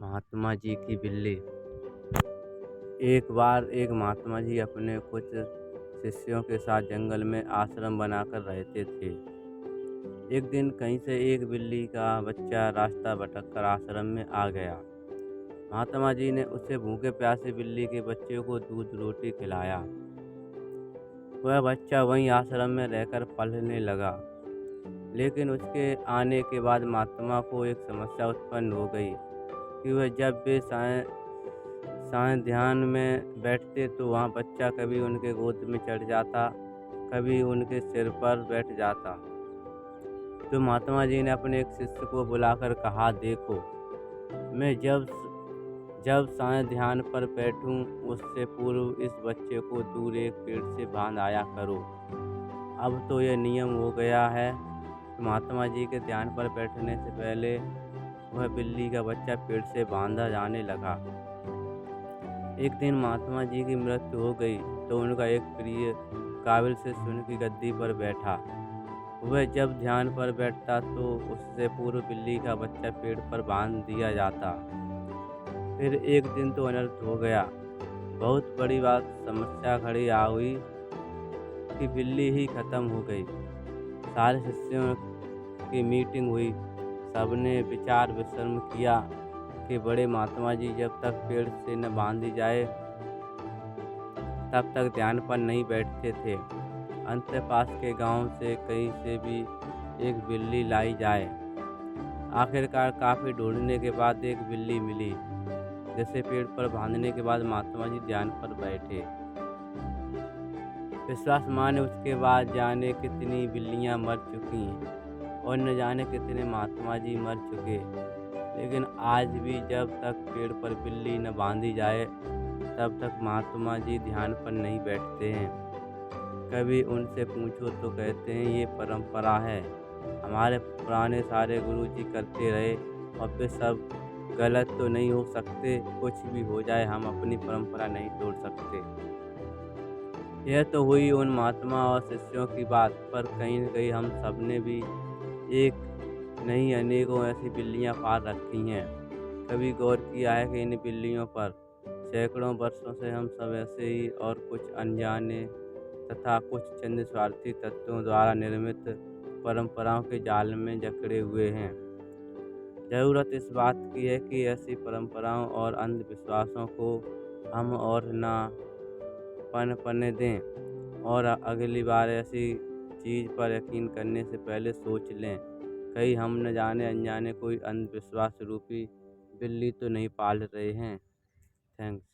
महात्मा जी की बिल्ली। एक बार एक महात्मा जी अपने कुछ शिष्यों के साथ जंगल में आश्रम बनाकर रहते थे। एक दिन कहीं से एक बिल्ली का बच्चा रास्ता भटककर आश्रम में आ गया। महात्मा जी ने उसे भूखे प्यासे बिल्ली के बच्चे को दूध रोटी खिलाया। वह बच्चा वहीं आश्रम में रहकर पलने लगा। लेकिन उसके आने के बाद महात्मा को एक समस्या उत्पन्न हो गई कि वह जब वे सायं ध्यान में बैठते तो वहाँ बच्चा कभी उनके गोद में चढ़ जाता, कभी उनके सिर पर बैठ जाता। तो महात्मा जी ने अपने एक शिष्य को बुलाकर कहा, देखो, मैं जब सायं ध्यान पर बैठूं, उससे पूर्व इस बच्चे को दूर एक पेड़ से बांध आया करो। अब तो यह नियम हो गया है। तो महात्मा जी के ध्यान पर बैठने से पहले वह बिल्ली का बच्चा पेड़ से बांधा जाने लगा। एक दिन महात्मा जी की मृत्यु हो गई तो उनका एक प्रिय काबिल से सुन की गद्दी पर बैठा। वह जब ध्यान पर बैठता तो उससे पूर्व बिल्ली का बच्चा पेड़ पर बांध दिया जाता। फिर एक दिन तो अनर्थ हो गया। बहुत बड़ी समस्या खड़ी आ हुई कि बिल्ली ही खत्म हो गई। सारे शिष्यों की मीटिंग हुई। सबने विचार विमर्श किया कि बड़े महात्मा जी जब तक पेड़ से न बांधी जाए तब तक ध्यान पर नहीं बैठते थे। अंत पास के गांव से कहीं से भी एक बिल्ली लाई जाए। आखिरकार काफी ढूंढने के बाद एक बिल्ली मिली, जिसे पेड़ पर बांधने के बाद महात्मा जी ध्यान पर बैठे। विश्वास माने उसके बाद जाने कितनी बिल्लियां मर चुकी और न जाने कितने महात्मा जी मर चुके। लेकिन आज भी जब तक पेड़ पर बिल्ली न बांधी जाए तब तक महात्मा जी ध्यान पर नहीं बैठते हैं। कभी उनसे पूछो तो कहते हैं ये परंपरा है, हमारे पुराने सारे गुरु जी करते रहे और वे सब गलत तो नहीं हो सकते। कुछ भी हो जाए हम अपनी परंपरा नहीं तोड़ सकते। यह तो हुई उन महात्मा और शिष्यों की बात, पर कहीं न कहीं हम सब ने भी एक नहीं अनेकों ऐसी बिल्लियां पाल रखी हैं। कभी गौर किया है कि इन बिल्लियों पर सैकड़ों वर्षों से हम सब ऐसे ही और कुछ अनजाने तथा कुछ चंद स्वार्थी तत्वों द्वारा निर्मित परंपराओं के जाल में जकड़े हुए हैं। ज़रूरत इस बात की है कि ऐसी परंपराओं और अंधविश्वासों को हम और ना पनपने दें और अगली बार ऐसी चीज़ पर यकीन करने से पहले सोच लें, कहीं हम न जाने अनजाने कोई अंधविश्वास रूपी बिल्ली तो नहीं पाल रहे हैं। थैंक्स।